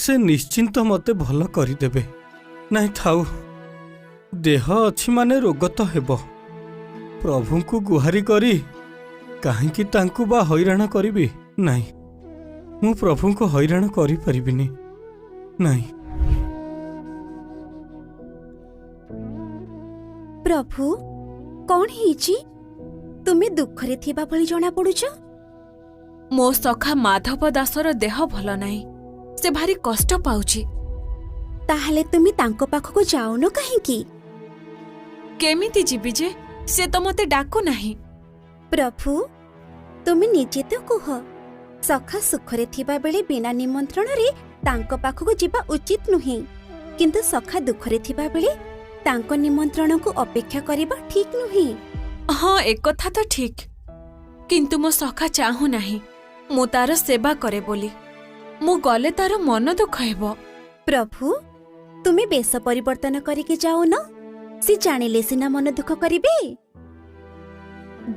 से निश्चिंत मते भल करदेबे। नाई थाउ, देह अछि माने रोग तो हेब। प्रभु को गुहारी करी काहेकि तांकु बा हैराण करिबी नाई। मु प्रभु को हैराण करि परिबिनी नाई। प्रभु कौन हिची? तुमे दुखरे थिबा भली जणा पडुछ। मो सखा माधव दासर देह भल नाही, से भारी कष्ट पाउछि। ताहले तुमे तांको पाखको जाउनो काहेकि? केमिति जीवी जे से तो मते डाकु नाही। प्रभु तुमे निजे तो कुह, सखा सुखरे थिबा बेले बिना निमंत्रण रे तांको पाखको जिबा उचित नुही, किंतु सखा दुखरे थिबा बेले तांको निमंत्रण को अपेक्षा करिबा ठीक नुही। हाँ, एक कथा तो ठीक, किंतु मो सखा चाहू नाही मु तार सेवा करे बोली। मु गले तार मन दुख हेबो। प्रभु तुमे बेस परिवर्तन करिके जाओ न, से जानिले सिना मन दुख करिबे।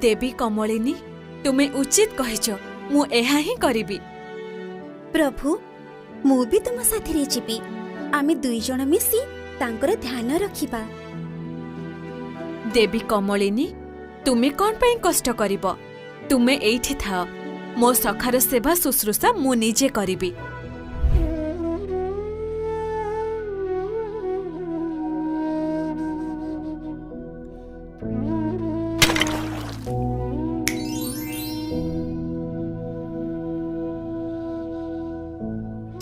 देवी कमलिनी तुमे उचित कहिछ, मु एहा ही करिबी। प्रभु मु भी तुम साथी जीवी, आमे दुई जण मिसी तांकर ध्यान रखिबा। देवी कमलिनी तुमे कौन पे कष्ट करिब? तुमे एठी थाओ, मो सखार सेवा शुश्रूषा मु निजे करिबी।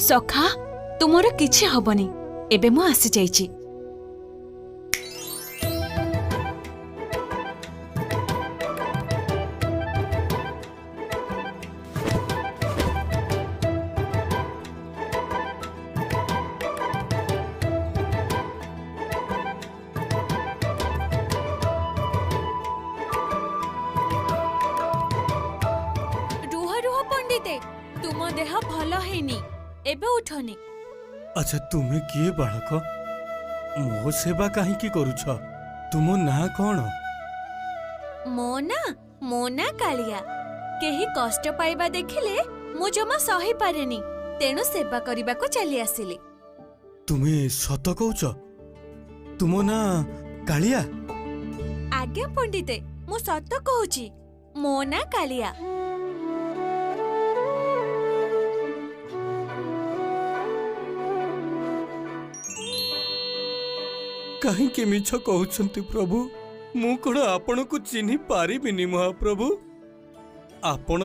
सखा तुमर किछि हबनी, एबे मु आसी जाइछि। रुह रुह पंडिते, तुम देह भल हेनी, एबे उठनी। अच्छा तुमे किए बालक? मो सेवा काहेकि करूछ? तुम ना कौन? मो ना कालिया। केही कष्ट पाइबा देखिले मु जमा सही पारेनी, तेणु सेवा करिबा को चली आसिली। तुमे सत कहूछ? तुम ना कालिया? आज्ञा पंडिते, मु सत कहूची, मो ना कालिया। काहेकि मिछ कहउछन्ति प्रभु? मु कोन आपण को चिन्हि पारिबिनी महाप्रभु? आपण